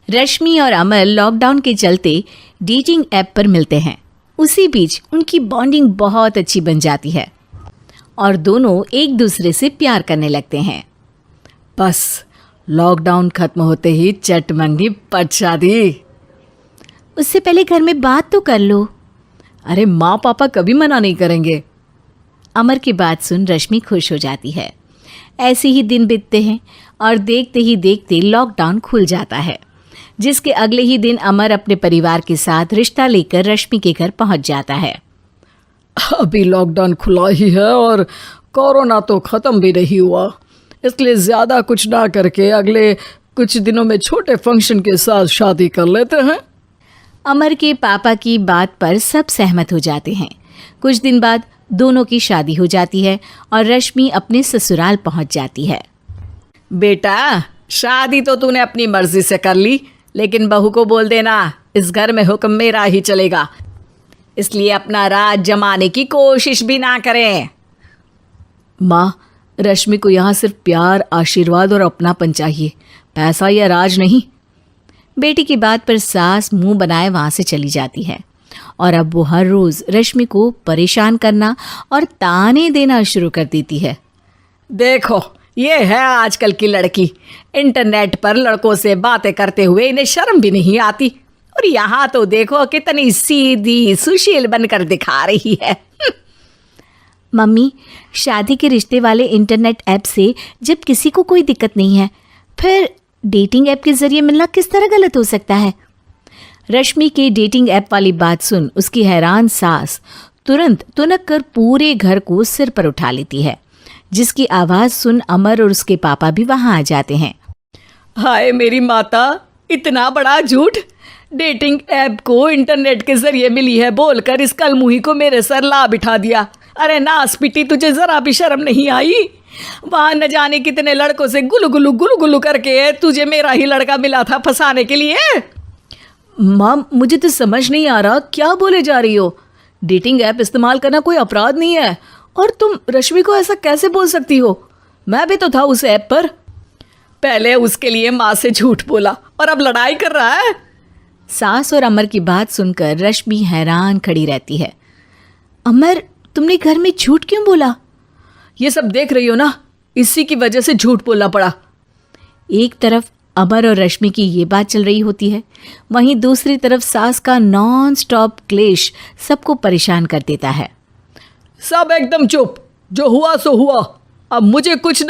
रश्मि और अमर लॉकडाउन के चलते डेटिंग ऐप पर मिलते हैं। उसी बीच उनकी बॉन्डिंग बहुत अच्छी बन जाती है और दोनों एक दूसरे से प्यार करने लगते हैं। बस लॉकडाउन खत्म होते ही चट मंगनी पट शादी। उससे पहले घर में बात तो कर लो। अरे माँ पापा कभी मना नहीं करेंगे। अमर की बात सुन रश्मि खुश हो जाती है। ऐसे ही दिन बीतते हैं और देखते ही देखते लॉकडाउन खुल जाता है, जिसके अगले ही दिन अमर अपने परिवार के साथ रिश्ता लेकर रश्मि के घर पहुंच जाता है। अभी लॉकडाउन खुला ही है और कोरोना तो ख़त्म भी नहीं हुआ, इसलिए ज़्यादा कुछ ना करके अगले कुछ दिनों में छोटे फंक्शन के साथ शादी कर लेते हैं। अमर के पापा की बात पर सब सहमत हो जाते हैं। कुछ दिन बाद दोनों की शादी हो जाती है और रश्मि अपने ससुराल पहुंच जाती है। बेटा, शादी तो तूने अपनी मर्जी से कर ली, लेकिन बहू को बोल देना इस घर में हुक्म मेरा ही चलेगा, इसलिए अपना राज जमाने की कोशिश भी ना करें। माँ, रश्मि को यहाँ सिर्फ प्यार, आशीर्वाद और अपनापन चाहिए, पैसा या राज नहीं। बेटी की बात पर सास मुंह बनाए वहां से चली जाती है और अब वो हर रोज रश्मि को परेशान करना और ताने देना शुरू कर देती है। देखो, ये है आजकल की लड़की, इंटरनेट पर लड़कों से बातें करते हुए इन्हें शर्म भी नहीं आती, और यहाँ तो देखो कितनी सीधी सुशील बनकर दिखा रही है। मम्मी, शादी के रिश्ते वाले इंटरनेट ऐप से जब किसी को कोई दिक्कत नहीं है, फिर डेटिंग ऐप के जरिए मिलना किस तरह गलत हो सकता है? रश्मि के डेटिंग ऐप वाली बात सुन उसकी हैरान सास तुरंत तुनक कर पूरे घर को सिर पर उठा लेती है, जिसकी आवाज़ सुन अमर और उसके पापा भी वहाँ आ जाते हैं। हाय मेरी माता, इतना बड़ा झूठ! डेटिंग ऐप को इंटरनेट के जरिए मिली है बोलकर इस कलमुही को मेरे सर ला बिठा दिया। अरे नास पिटी, तुझे जरा भी शर्म नहीं आई? वहाँ न जाने कितने लड़कों से गुलू गुलू करके तुझे मेरा ही लड़का मिला था फंसाने के लिए। माँ, मुझे तो समझ नहीं आ रहा क्या बोले जा रही हो। डेटिंग ऐप इस्तेमाल करना कोई अपराध नहीं है, और तुम रश्मि को ऐसा कैसे बोल सकती हो? मैं भी तो था उस ऐप पर। पहले उसके लिए माँ से झूठ बोला और अब लड़ाई कर रहा है। सास और अमर की बात सुनकर रश्मि हैरान खड़ी रहती है। अमर, तुमने घर में झूठ क्यों बोला? ये सब देख रही हो ना, इसी की वजह से झूठ बोलना पड़ा। एक तरफ अमर और रश्मि की ये बात चल रही होती है, वहीं दूसरी तरफ सास का नॉन स्टॉप क्लेश सबको परेशान कर देता है। सब एकदम चुप, जो हुआ सो हुआ, अब मुझे कुछ ना